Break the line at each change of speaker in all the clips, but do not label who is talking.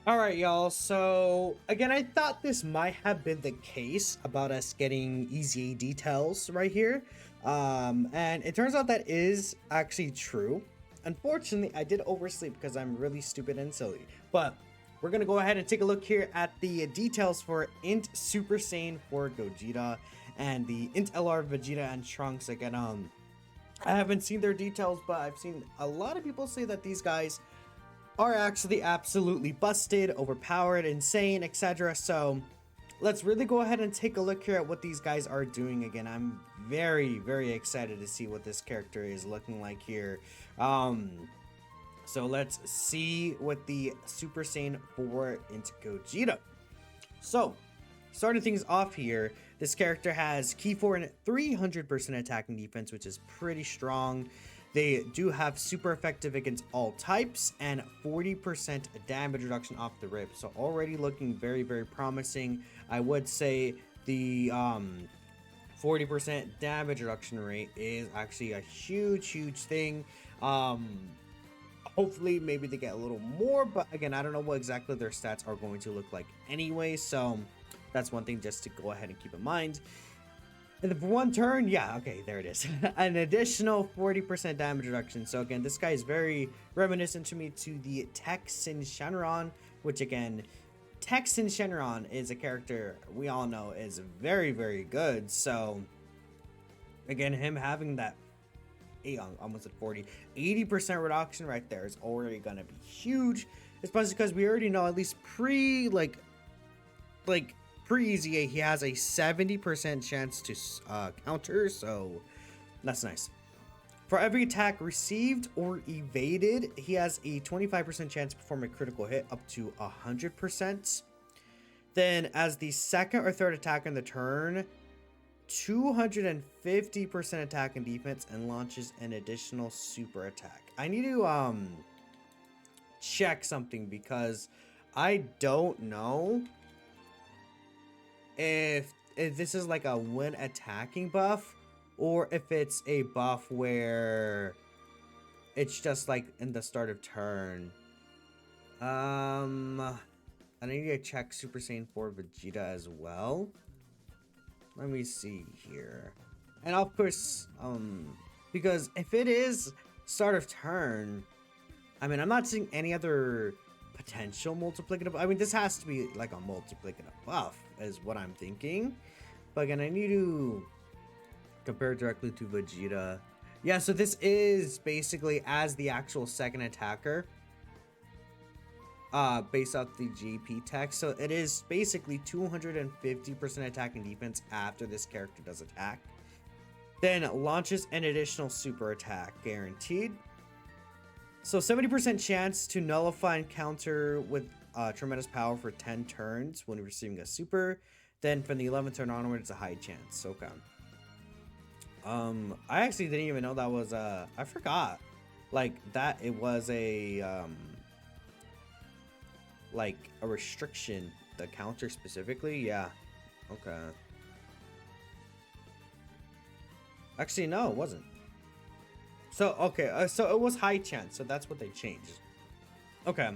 All right, y'all. So again, I thought this might have been the case about us getting easy details right here, and it turns out that is actually true. Unfortunately, I did oversleep because I'm really stupid and silly. But we're gonna go ahead and take a look here at the details for Int Super Saiyan for Gogeta and the Int LR Vegeta and Trunks. Again, I haven't seen their details, but I've seen a lot of people say that these guys are actually absolutely busted, overpowered, insane, etc. So let's really go ahead and take a look here at what these guys are doing. Again, I'm very excited to see what this character is looking like here. So let's see what the Super Saiyan 4 into Gogeta. So starting things off here, this character has Key 4 and 300% attack and defense, which is pretty strong. They do have super effective against all types and 40% damage reduction off the rip. So already looking very promising. I would say the 40% damage reduction rate is actually a huge thing. Hopefully maybe they get a little more, but again, I don't know what exactly their stats are going to look like anyway. So that's one thing just to go ahead and keep in mind. And for one turn, yeah, okay, there it is. An additional 40% damage reduction. So again, this guy is very reminiscent to me to the Texan Shenron, which again, Texan Shenron is a character we all know is very good. So again, him having that almost at 80% reduction right there is already gonna be huge, especially because we already know at least pre EZA, he has a 70% chance to counter, so that's nice. For every attack received or evaded, he has a 25% chance to perform a critical hit up to 100%. Then as the second or third attack in the turn, 250% attack and defense, and launches an additional super attack. I need to check something because I don't know if this is like a when attacking buff or if it's a buff where it's just like in the start of turn. I need to check Super Saiyan 4 Vegeta as well. Let me see here. And of course, because if it is start of turn, I mean, I'm not seeing any other potential multiplicative. I mean, this has to be like a multiplicative buff is what I'm thinking. But again, I need to compare directly to Vegeta. Yeah, so this is basically as the actual second attacker. Based off the GP text. So it is basically 250% attack and defense after this character does attack. Then launches an additional super attack, guaranteed. So 70% chance to nullify and counter with tremendous power for 10 turns when receiving a super. Then from the 11th turn onward, it's a high chance. Okay. I actually didn't even know that was I forgot. Like that it was a like a restriction, the counter specifically. Yeah, okay. Actually, no, it wasn't. So okay, so it was high chance, so that's what they changed. Okay.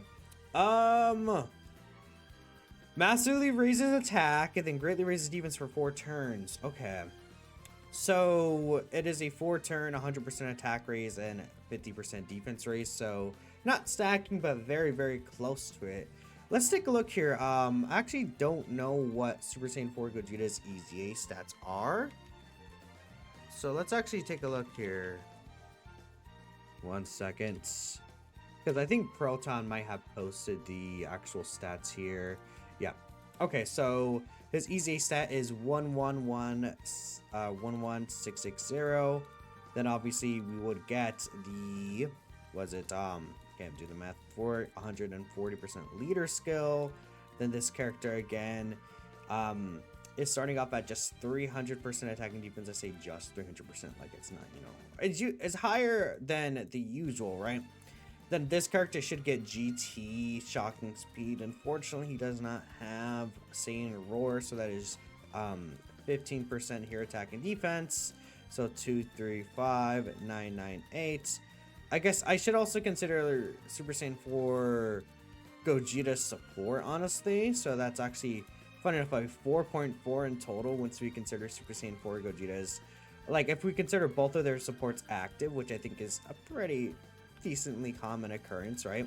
Massively raises attack and then greatly raises defense for 4 turns. Okay. So it is a 4-turn 100% attack raise and 50% defense raise, so not stacking but very close to it. Let's take a look here. I actually don't know what Super Saiyan 4 Gogeta's EZA stats are. So let's actually take a look here. 1 second. Because I think Proton might have posted the actual stats here. Yeah. Okay, so his EZA stat is 111-11660. Then obviously we would get the, was it, can't do the math, for 140% leader skill. Then this character again is starting off at just 300% attacking defense. I say just 300%, like it's not, you know, it's higher than the usual, right? Then this character should get GT shocking speed. Unfortunately, he does not have Saiyan Roar, so that is 15% here attack and defense. So 2, 3, 5, 9, 9, 8. I guess I should also consider Super Saiyan 4 Gogeta support, honestly. So that's actually fun enough, like 4.4 in total once we consider Super Saiyan 4 Gogeta's. Like, if we consider both of their supports active, which I think is a pretty decently common occurrence, right?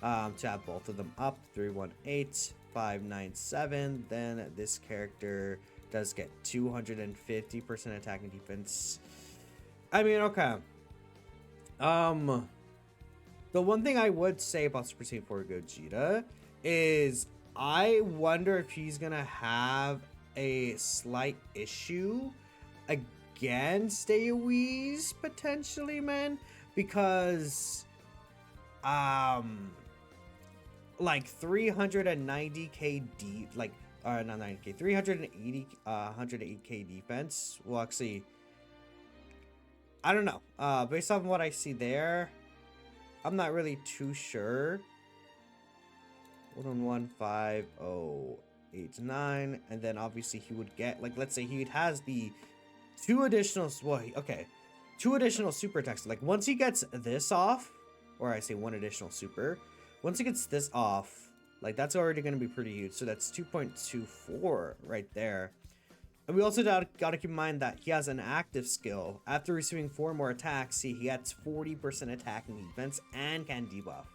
To have both of them up, 318, 597. Then this character does get 250% attack and defense. I mean, okay. The one thing I would say about Super Saiyan 4 Gogeta is I wonder if he's gonna have a slight issue against AoEs potentially, man, because like 390k like not 90k, 380 108k defense. Well, actually, I don't know. Based on what I see there, I'm not really too sure. Hold on, 15089, and then obviously he would get, like, let's say he has the two additional, well, okay, two additional super attacks. Like, once he gets this off, or I say one additional super, once he gets this off, like, that's already going to be pretty huge. So that's 2.24 right there. And we also got to keep in mind that he has an active skill. After receiving 4 more attacks, see, he gets 40% attack and defense and can debuff.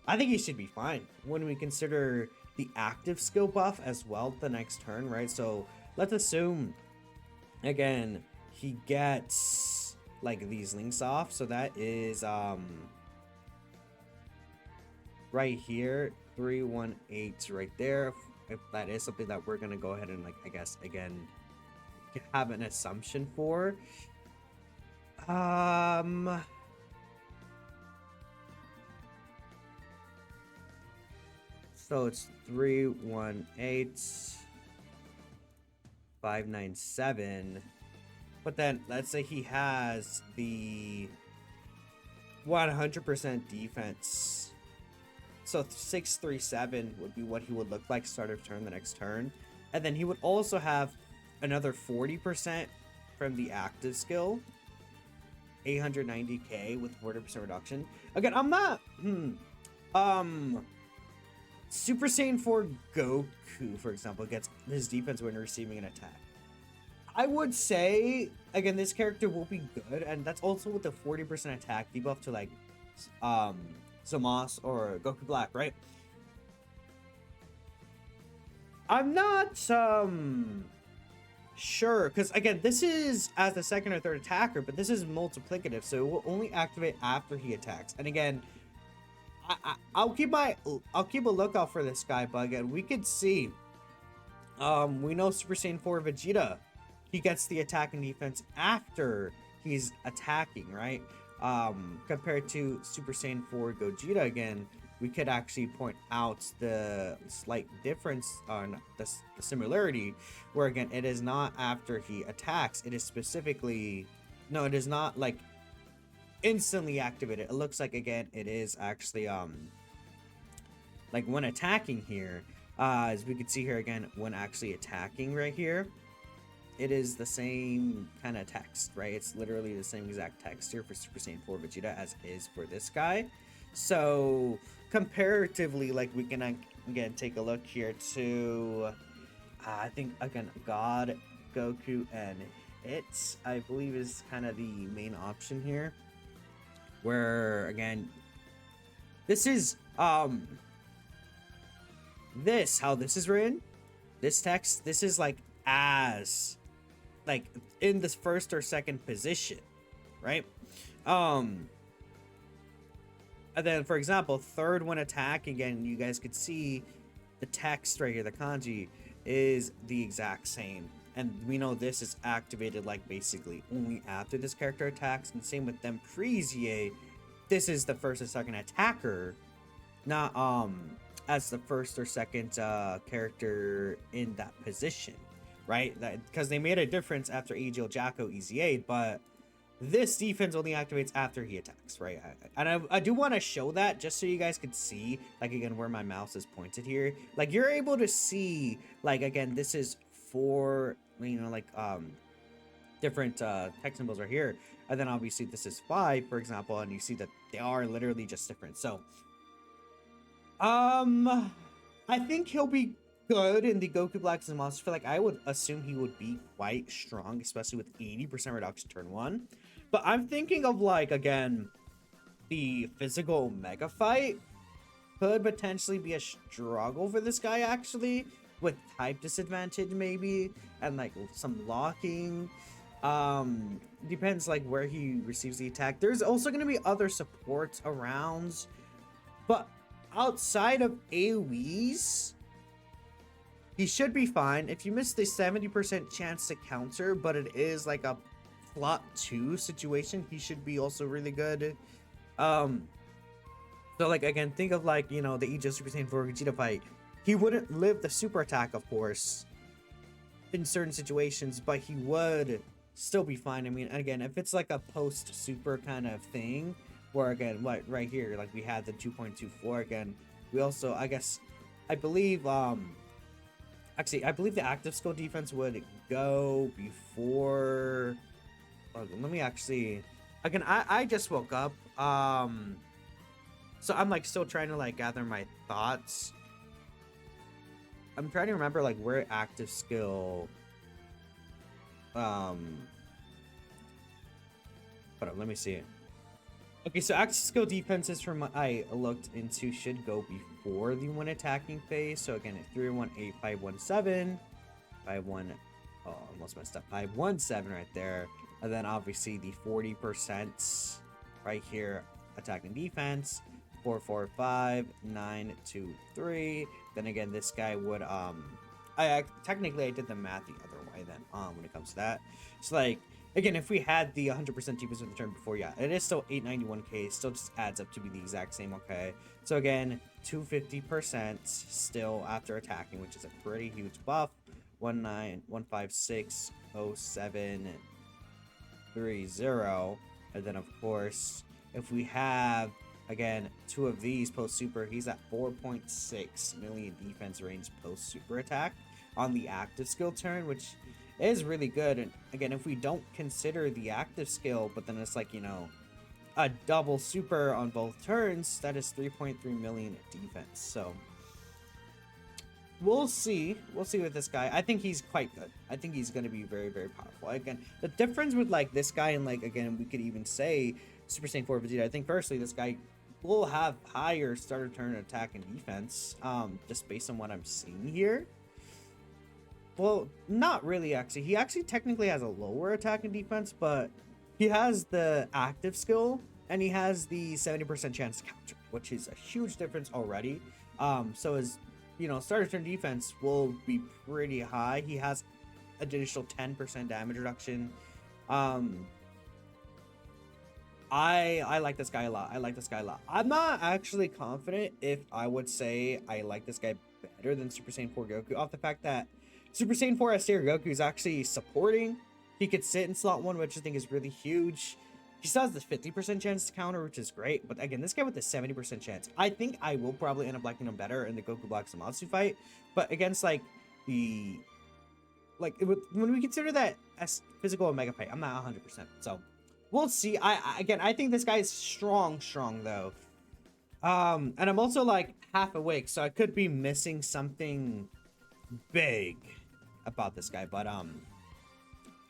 I think he should be fine when we consider the active skill buff as well the next turn, right? So let's assume, again, he gets like these links off. So that is right here, 318 right there. If that is something that we're gonna go ahead and, like, I guess again have an assumption for. So it's 318 597. But then let's say he has the 100% defense. So 637 would be what he would look like start of turn the next turn. And then he would also have another 40% from the active skill. 890k with 40% reduction. Again, I'm not Super Saiyan 4 Goku, for example, gets his defense when receiving an attack. I would say, again, this character will be good, and that's also with the 40% attack debuff to, like, Zamasu or Goku Black, right? I'm not, sure, because, again, this is as the second or third attacker, but this is multiplicative, so it will only activate after he attacks. And again, I'll keep a lookout for this guy, but again, we could see, we know Super Saiyan 4 Vegeta, he gets the attack and defense after he's attacking, right? Compared to Super Saiyan 4 Gogeta, again, we could actually point out the slight difference on the similarity, where again, it is not after he attacks, it is specifically, no, it is not like instantly activated. It looks like, again, it is actually like when attacking here, as we can see here again, when actually attacking right here, it is the same kind of text, right? It's literally the same exact text here for Super Saiyan 4 Vegeta as is for this guy. So comparatively, like, we can again take a look here to I think again God, Goku, and Hits, I believe, is kind of the main option here, where again this is this, how this is written, this text, this is like as like in this first or second position, right? And then, for example, third when attack, again, you guys could see the text right here, the kanji is the exact same. And we know this is activated, like, basically only after this character attacks. And same with them Friezie, this is the first and second attacker, not as the first or second character in that position, right? Because they made a difference after AGL Jacko Easy 8, but this defense only activates after he attacks, right? I do want to show that just so you guys can see, like, again, where my mouse is pointed here. Like, you're able to see, like, again, this is 4, you know, like, different text symbols right here. And then obviously this is 5, for example, and you see that they are literally just different. So I think he'll be good in the Goku Blacks and Monsters. Like I would assume he would be quite strong, especially with 80% reduction turn one. But I'm thinking of like again the physical mega fight could potentially be a struggle for this guy actually with type disadvantage maybe and like some locking. Depends like where he receives the attack. There's also going to be other supports around, but outside of AoEs, he should be fine. If you miss the 70% chance to counter, but it is like a plot 2 situation, he should be also really good. So like again, think of like, you know, the Aegis Super Saiyan 4 Vegeta fight. He wouldn't live the super attack, of course, in certain situations, but he would still be fine. I mean, again, if it's like a post super kind of thing, where again, what right here, like we had the 2.24 again. We also, I guess, I believe, actually, I believe the active skill defense would go before. Let me actually, again, I just woke up. So I'm like still trying to like gather my thoughts. I'm trying to remember like where active skill. Hold on, let me see. Okay, so active skill defenses from what I looked into should go before the one attacking phase. So again, 318, 517, 51. Oh, almost messed up. 517 right there, and then obviously the 40% right here attacking defense. 445 923. Then again, this guy would I technically I did the math the other way then when it comes to that. So like again, if we had the 100% defense of the turn before, yeah, it is still 891k. Still just adds up to be the exact same. Okay, so again, 250% still after attacking, which is a pretty huge buff. 191560730, and then of course if we have again 2 of these post super, he's at 4.6 million defense range post super attack on the active skill turn, which is really good. And again, if we don't consider the active skill, but then it's like, you know, a double super on both turns, that is 3.3 million defense. So we'll see with this guy. I think he's quite good. I think he's going to be very, very powerful. Again, the difference with like this guy and like, again, we could even say Super Saiyan 4 Vegeta, I think firstly this guy will have higher starter turn attack and defense, just based on what I'm seeing here. Well, not really actually. He actually technically has a lower attack and defense, but he has the active skill and he has the 70% chance to counter, which is a huge difference already. So his, you know, starter turn defense will be pretty high. He has additional 10% damage reduction. I like this guy a lot. I like this guy a lot. I'm not actually confident if I would say I like this guy better than Super Saiyan 4 Goku, off the fact that Super Saiyan 4 S-tier Goku is actually supporting. He could sit in slot 1, which I think is really huge. He still has the 50% chance to counter, which is great. But again, this guy with the 70% chance, I think I will probably end up liking him better in the Goku Black Zamatsu fight. But against like the, like when we consider that as physical and mega fight, I'm not 100%. So we'll see. I think this guy is strong though. And I'm also like half awake, so I could be missing something big about this guy, but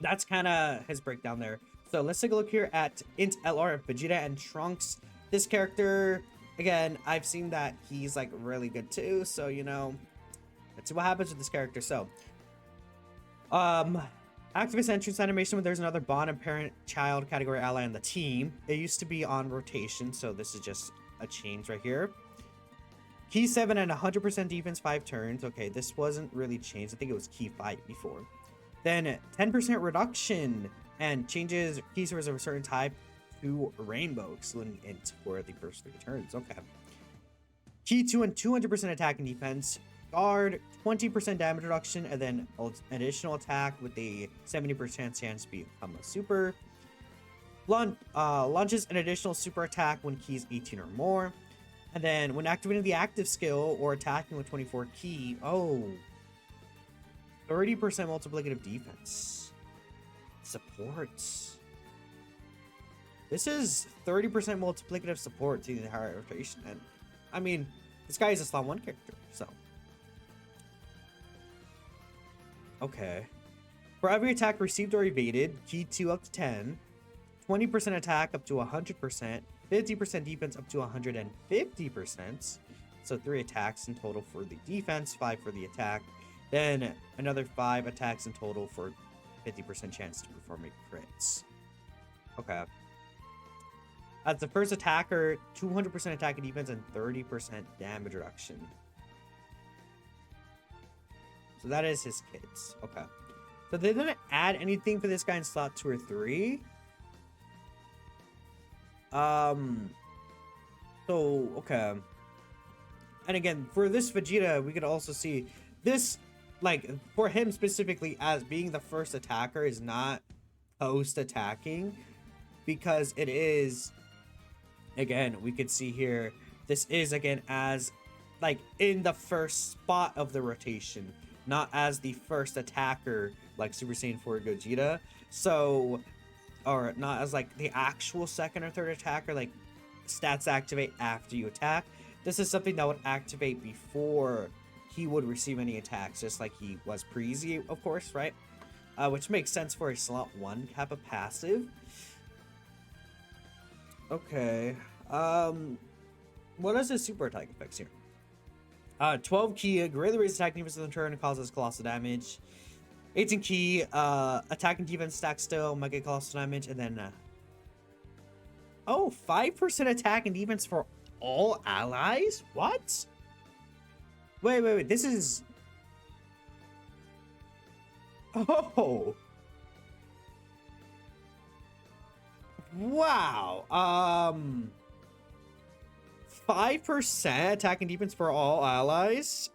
that's kind of his breakdown there. So let's take a look here at Int LR Vegeta and Trunks. This character, again, I've seen that he's like really good too, so you know, let's see what happens with this character. So activist entrance animation when there's another bond and parent child category ally on the team. It used to be on rotation, so this is just a change right here. Key 7 and 100% defense 5 turns. Okay, this wasn't really changed. I think it was key 5 before. Then 10% reduction and changes key source of a certain type to rainbow, excluding int for the first 3 turns. Okay. Key 2 and 200% attack and defense. Guard, 20% damage reduction, and then additional attack with a 70% chance to become a super. Launches an additional super attack when keys 18 or more. And then when activating the active skill or attacking with 24 key, 30% multiplicative defense. Support. This is 30% multiplicative support to the entire rotation. And I mean, This guy is a slot 1 character, so. Okay. For every attack received or evaded, key 2 up to 10, 20% attack up to 100%, 50% defense up to 150%. So 3 attacks in total for the defense, 5 for the attack. Then another 5 attacks in total for 50% chance to perform a crits. Okay. As the first attacker, 200% attack and defense and 30% damage reduction. So that is his kits. Okay. So they didn't add anything for this guy in slot 2 or 3. So, okay. And again, for this Vegeta, we could also see this, like, for him specifically, as being the first attacker is not post-attacking, because it is, again, we could see here, this is, again, as, like, in the first spot of the rotation, not as the first attacker, like Super Saiyan 4 Gogeta. So, or not as, like, the actual second or third attacker, like, stats activate after you attack. This is something that would activate before he would receive any attacks, just like he was pre-Z, of course, right? Which makes sense for a slot 1 type of passive. Okay. What is his super attack effects here? 12 key, greatly raises attack defense in the turn and causes colossal damage. 18 key, attack and defense stack still, might get colossal damage, and then 5% attack and defense for all allies? What? Wait, this is... Oh! Wow! 5% attack and defense for all allies?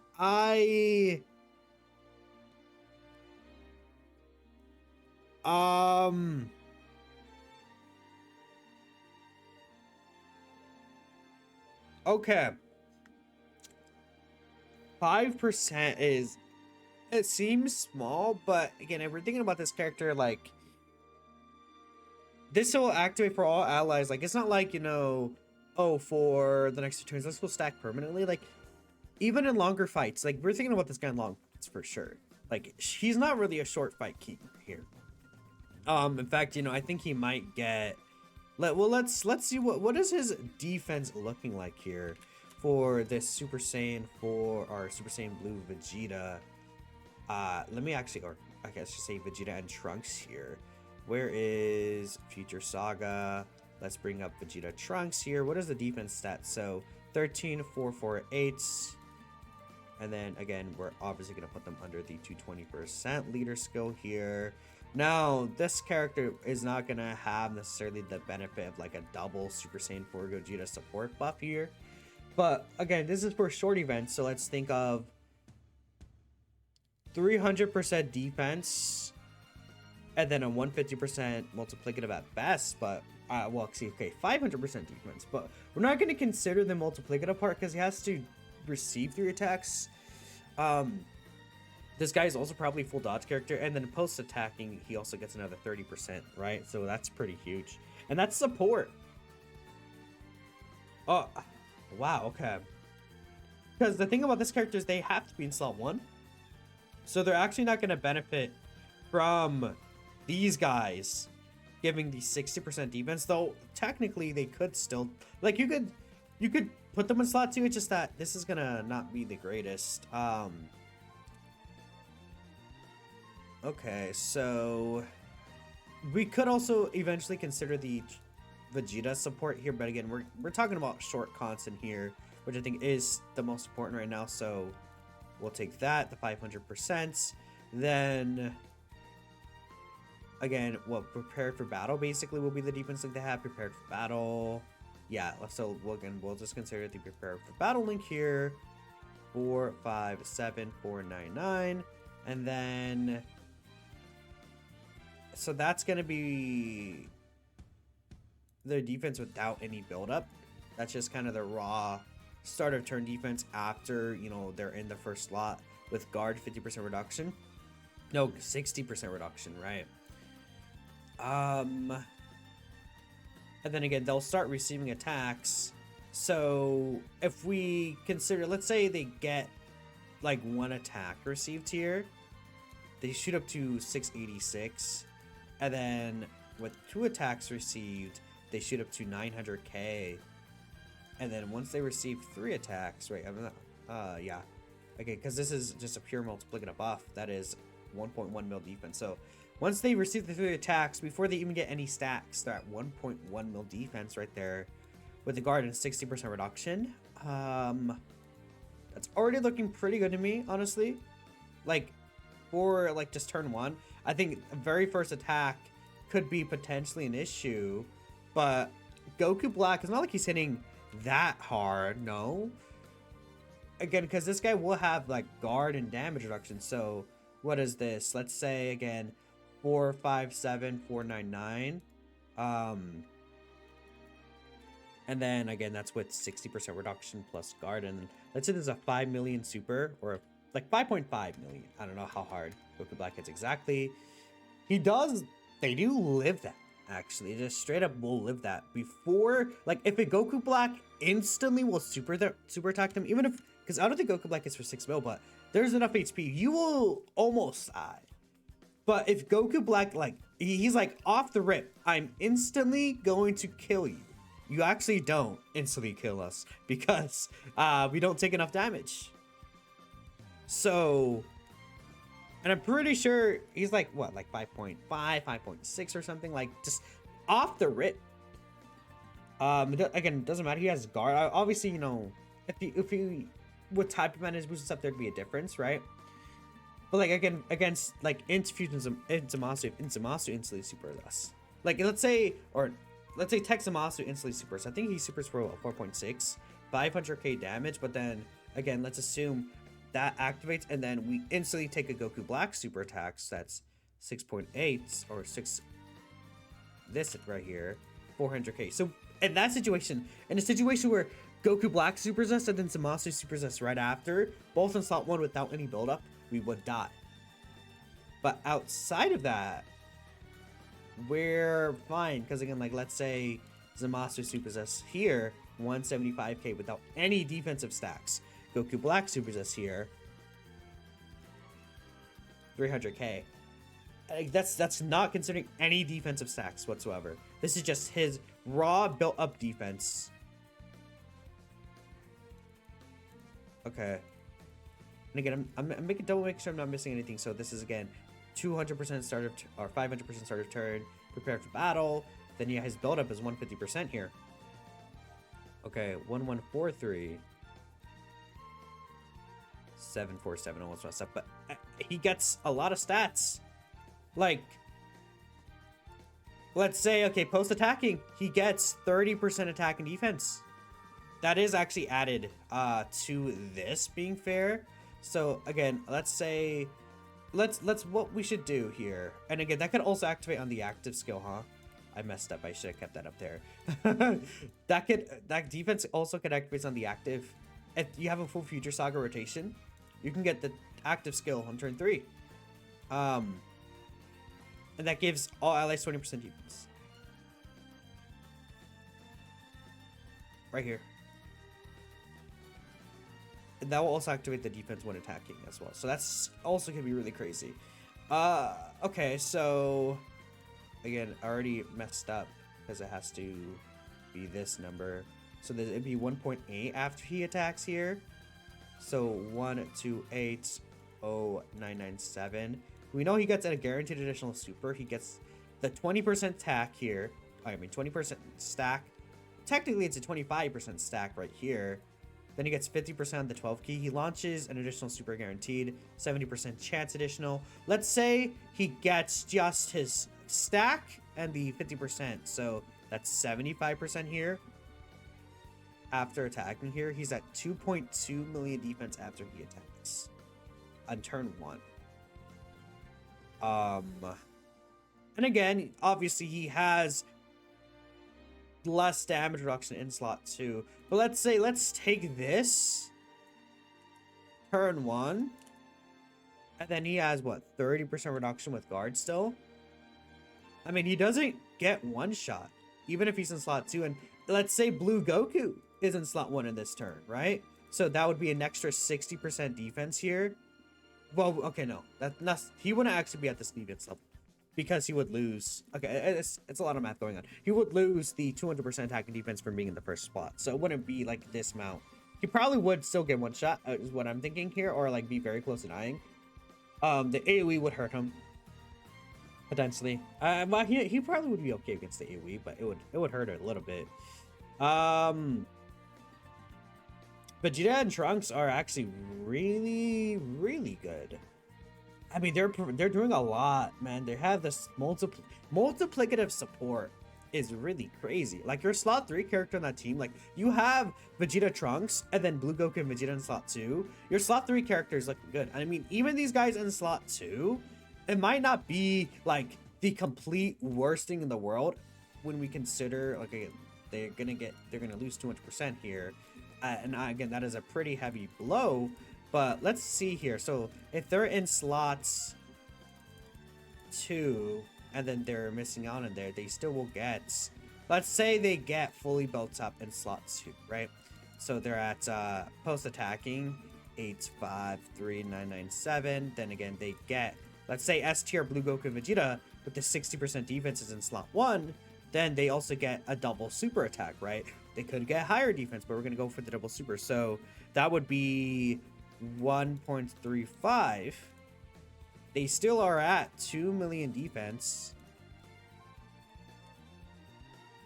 Okay. 5% is... It seems small, but again, if we're thinking about this character, like... This will activate for all allies. Like, it's not like, you know... Oh, for the next 2 turns, this will stack permanently. Like, even in longer fights, like, we're thinking about this guy in long fights for sure. Like, he's not really a short fight king here. In fact, you know, I think he might get... Let's see what is his defense looking like here for this Super Saiyan 4 or Super Saiyan Blue Vegeta. Let me actually, or I guess just say Vegeta and Trunks here. Where is Future Saga? Let's bring up Vegeta Trunks here. What is the defense stat? So 13, 4, 4, 8. And then again, we're obviously going to put them under the 220% leader skill here. Now, this character is not going to have necessarily the benefit of like a double Super Saiyan 4 Gogeta support buff here. But again, this is for short events, so let's think of 300% defense and then a 150% multiplicative at best, but well, see, okay, 500% defense, but we're not going to consider the multiplicative part because he has to receive 3 attacks. This guy is also probably full dodge character, and then post attacking he also gets another 30%, right? So that's pretty huge, and that's support. Oh wow, okay, because the thing about this character is they have to be in slot 1, so they're actually not going to benefit from these guys giving the 60% defense, though technically they could still, like, you could put them in slot 2. It's just that this is gonna not be the greatest. Okay, so we could also eventually consider the Vegeta support here, but again, we're talking about short constant here, which I think is the most important right now, so we'll take that, the 500%. Then again, well, prepared for battle basically will be the defense link they have. Prepared for battle, yeah. So we'll just consider the prepared for battle link here. 4, 5, 7, 4, 9, 9, and then so that's gonna be their defense without any build-up. That's just kind of the raw start of turn defense after, you know, they're in the first slot with guard 50% reduction. No, 60% reduction, right? And then again, they'll start receiving attacks So if we consider, let's say they get like one attack received here, they shoot up to 686, and then with 2 attacks received, they shoot up to 900k, and then once they receive 3 attacks, right? I'm not, yeah, okay, because this is just a pure multiplicative buff. That is 1.1 mil defense. So once they receive the 3 attacks, before they even get any stacks, they're at 1.1 mil defense right there, with the guard and 60% reduction. That's already looking pretty good to me, honestly. Like, for like just turn 1, I think the very first attack could be potentially an issue, but Goku Black, it's not like he's hitting that hard, no. Again, because this guy will have like guard and damage reduction. So what is this? Let's say again 457 499, and then again that's with 60% reduction plus guard. And let's say there's a 5 million super, or like 5.5 million. I don't know how hard Goku Black hits exactly. They do live that, actually. Just straight up will live that before, like if a Goku Black instantly will super attack them, even if, because I don't think Goku Black is for 6 mil, but there's enough HP, you will almost die. But if Goku Black, like he's like off the rip, I'm instantly going to kill you. You actually don't instantly kill us because we don't take enough damage. So, and I'm pretty sure he's like, what, like 5.5, 5.6 or something, like just off the rip. Again, it doesn't matter. He has guard. Obviously, you know, if he with type of managed boost and stuff, there'd be a difference, right? But like again, against like Infusion Zamasu, if Zamasu instantly supers us, like let's say Tech Zamasu instantly supers. I think he supers for 4.6, 500k damage. But then again, let's assume that activates, and then we instantly take a Goku Black super attack. So that's 6.8 or 6. This right here, 400k. So in that situation, in a situation where Goku Black supers us and then Zamasu supers us right after, both in slot 1 without any buildup, we would die. But outside of that, we're fine, because again, like let's say Zamasu supers us here, 175k without any defensive stacks. Goku Black supers us here, 300k. Like, that's not considering any defensive stacks whatsoever. This is just his raw built-up defense. Okay. And again, I'm making double make sure I'm not missing anything. So this is again 200% start of or 500% start of turn. Prepare for battle. Then yeah, his build-up is 150% here. Okay, 1143. 747, almost messed up, but he gets a lot of stats. Like, let's say, okay, post-attacking, he gets 30% attack and defense. That is actually added to this, being fair. So again, let's say, let's what we should do here. And again, that could also activate on the active skill, huh? I messed up. I should have kept that up there. that defense also could activate on the active. If you have a full Future Saga rotation, you can get the active skill on turn 3. And that gives all allies 20% defense. Right here. And that will also activate the defense when attacking as well. So that's also going to be really crazy. Okay, so again, I already messed up because it has to be this number. So it'd be 1.8 after he attacks here. So 1280997. We know he gets a guaranteed additional super. He gets the 20% attack here. I mean 20% stack. Technically it's a 25% stack right here. Then he gets 50% on the 12 key. He launches an additional super guaranteed. 70% chance additional. Let's say he gets just his stack and the 50%. So that's 75% here. After attacking here, he's at 2.2 million defense after he attacks on turn 1. And again, obviously he has less damage reduction in slot 2. But let's take this turn 1, and then he has what, 30% reduction with guard still. I mean, he doesn't get one shot even if he's in slot 2, and let's say Blue Goku is in slot 1 in this turn, right? So that would be an extra 60% defense here. Well, okay, no. He wouldn't actually be at this defense level because he would lose. Okay, it's a lot of math going on. He would lose the 200% attack and defense from being in the first spot. So it wouldn't be like this amount. He probably would still get one shot, is what I'm thinking here, or like be very close to dying. The AoE would hurt him potentially. Well, he probably would be okay against the AoE, but it would hurt a little bit. Vegeta and Trunks are actually really, really good. I mean, they're doing a lot, man. They have this multiplicative support is really crazy. Like your slot 3 character on that team, like you have Vegeta, Trunks, and then Blue Goku and Vegeta in slot 2. Your slot 3 character is looking good. I mean, even these guys in slot 2, it might not be like the complete worst thing in the world when we consider, like, again, they're gonna lose 200% here. And again, that is a pretty heavy blow. But let's see here. So if they're in slots 2 and then they're missing out in there, they still will get, let's say they get fully built up in slot 2, right? So they're at post attacking 853,997. Then again, they get, let's say S tier Blue Goku and Vegeta with the 60% defenses in slot 1. Then they also get a double super attack, right? They could get higher defense, but we're gonna go for the double super. So that would be 1.35. They still are at 2 million defense.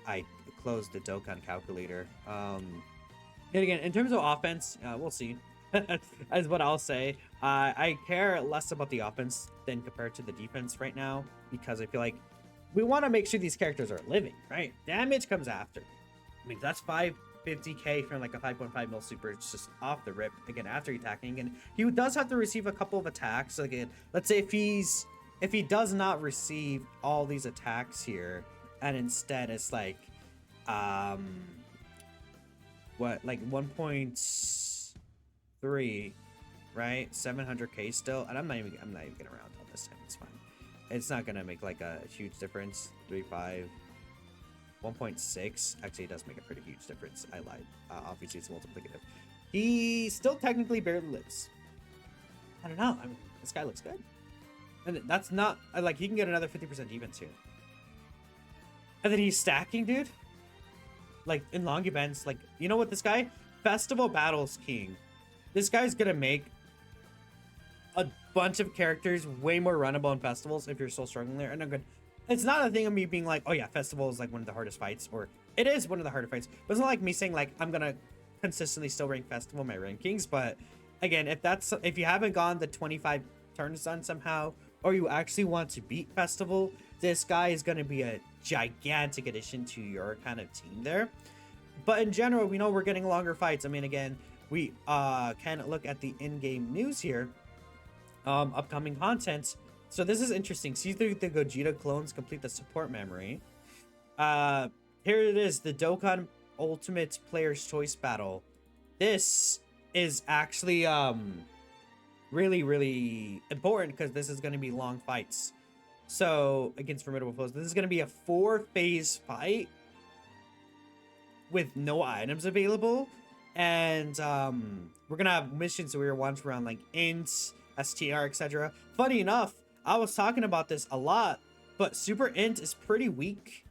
I closed the Dokkan calculator. And again, in terms of offense, we'll see. As what I'll say. I care less about the offense than compared to the defense right now, because I feel like we want to make sure these characters are living, right? Damage comes after. I mean, that's 550k from like a 5.5 mil super. It's just off the rip again after attacking, and he does have to receive a couple of attacks. Again, let's say if he does not receive all these attacks here, and instead it's like what, like 1.3, right? 700k still, and I'm not even gonna round on this time. It's fine. It's not gonna make like a huge difference. 3.5. 1.6 actually it does make a pretty huge difference. I lied. Obviously it's multiplicative. He still technically barely lives. I don't know. I mean, this guy looks good, and that's not like he can get another 50% defense here, and then he's stacking, dude. Like in long events, like, you know what, this guy, festival battles king. This guy's gonna make a bunch of characters way more runnable in festivals if you're still struggling there. And I'm good. It's not a thing of me being like, oh yeah, festival is like one of the hardest fights, or it is one of the harder fights, but it's not like me saying like I'm gonna consistently still rank festival in my rankings. But again, if you haven't gone the 25 turns done somehow, or you actually want to beat festival, this guy is gonna be a gigantic addition to your kind of team there. But in general, we know we're getting longer fights. I mean, again, we can look at the in-game news here, upcoming content. So this is interesting. See through the Gogeta clones complete the support memory. Here it is, the Dokkan Ultimate Player's Choice Battle. This is actually really, really important because this is going to be long fights. So against formidable foes, this is going to be a 4-phase fight with no items available, and we're gonna have missions that we were once around like ints, STR, etc. Funny enough, I was talking about this a lot, but Super Int is pretty weak.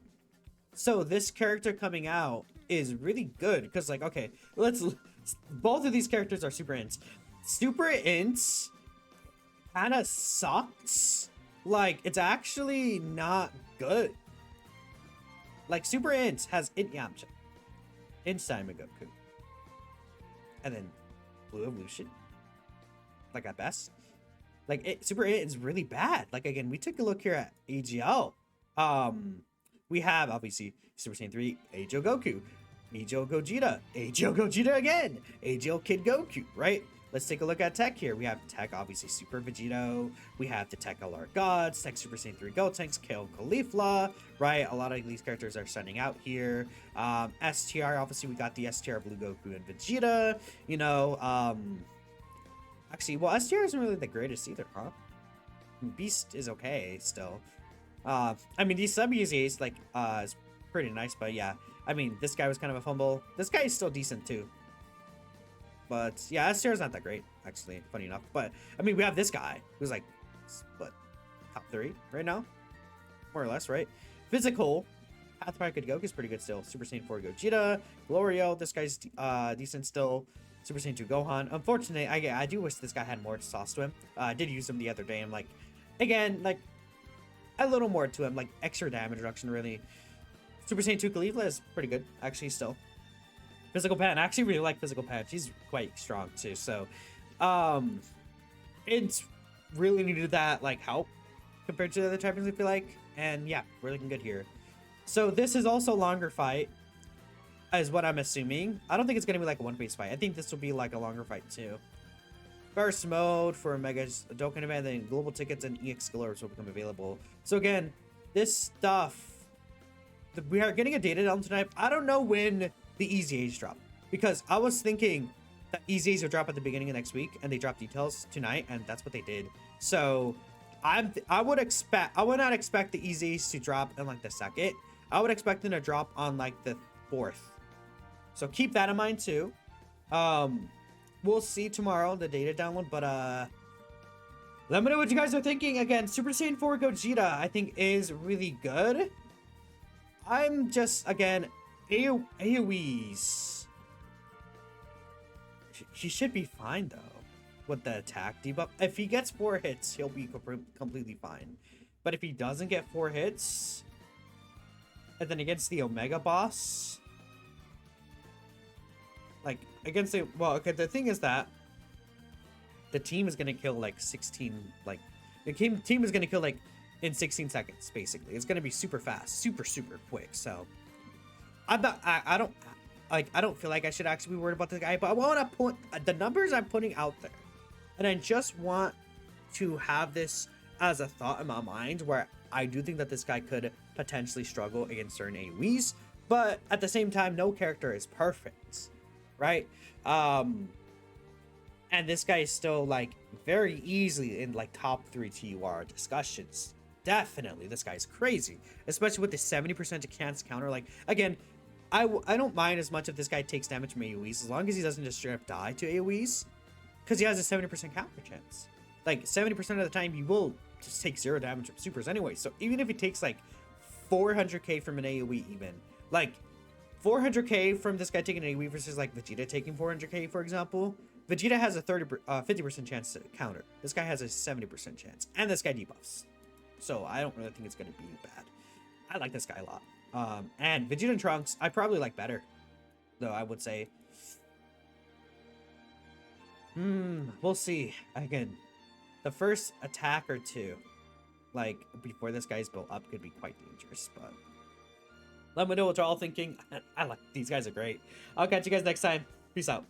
So this character coming out is really good because, like, okay, both of these characters are Super Ints. Super Ints kind of sucks. Like, it's actually not good. Like, Super Int has Int Yamcha, Int Goku, and then Blue Evolution, like at best. Like, Super 8 is really bad. Like, again, we took a look here at AGL. We have, obviously, Super Saiyan 3, AGL Goku, AGL Gogeta, AGL Gogeta again, AGL Kid Goku, right? Let's take a look at tech here. We have tech, obviously, Super Vegito. We have the tech Alar Gods, tech Super Saiyan 3 Gotenks, Kale Caulifla, right? A lot of these characters are sending out here. STR, obviously, we got the STR Blue Goku and Vegeta, you know, actually, well, STR isn't really the greatest either, huh? Beast is okay still. I mean, these sub UZAs, like, is pretty nice, but yeah. I mean, this guy was kind of a fumble. This guy is still decent too. But yeah, S tier's not that great, actually, funny enough. But I mean, we have this guy who's like, what, top 3 right now? More or less, right? Physical, Pathfire Goku is pretty good still. Super Saiyan 4 Gogeta, Glorio, this guy's decent still. Super Saiyan 2 Gohan. Unfortunately, I do wish this guy had more sauce to him. I did use him the other day. I'm like, again, like, a little more to him, like extra damage reduction, really. Super Saiyan 2 Caulifla is pretty good, actually, still. Physical Pan, I actually really like Physical Pan. She's quite strong, too. So, it's really needed that, like, help compared to the other champions, I feel like. And yeah, we're looking good here. So this is also a longer fight, is what I'm assuming. I don't think it's going to be like a one-phase fight. I think this will be like a longer fight, too. Burst mode for Mega's Dokkan event, then global tickets and EX Galores will become available. So again, this stuff, we are getting a data down tonight. I don't know when the EZAs drop, because I was thinking that EZAs will drop at the beginning of next week, and they drop details tonight, and that's what they did. So I would not expect the EZAs to drop in like the 2nd. I would expect them to drop on like the 4th. So keep that in mind too. We'll see tomorrow the data download, but let me know what you guys are thinking. Again, Super Saiyan 4 Gogeta I think is really good. I'm just, again, AoEs. He should be fine though with the attack debuff. If he gets 4 hits, he'll be completely fine. But if he doesn't get 4 hits, and then against the Omega boss, like against the, well, okay, the thing is that the team is gonna kill like 16, like the team is gonna kill like in 16 seconds basically. It's gonna be super fast, super quick. So I'm not, I don't feel like I should actually be worried about this guy, but I want to put the numbers I'm putting out there, and I just want to have this as a thought in my mind where I do think that this guy could potentially struggle against certain AoEs, but at the same time, no character is perfect, right? And this guy is still like very easily in like top 3 TUR discussions. Definitely, this guy's crazy, especially with the 70% chance counter. Like, again, I don't mind as much if this guy takes damage from AoEs, as long as he doesn't just straight up die to AoEs, because he has a 70% counter chance. Like, 70% of the time, he will just take 0 damage from supers anyway. So even if he takes like 400k from an AoE, even like 400k from this guy taking an AoE versus like Vegeta taking 400k, for example, Vegeta has a 50% chance to counter. This guy has a 70% chance, and this guy debuffs. So I don't really think it's going to be bad. I like this guy a lot. And Vegeta and Trunks, I probably like better, though, I would say. We'll see. Again, the first attack or 2, like, before this guy's built up could be quite dangerous, but let me know what you're all thinking. I like, these guys are great. I'll catch you guys next time. Peace out.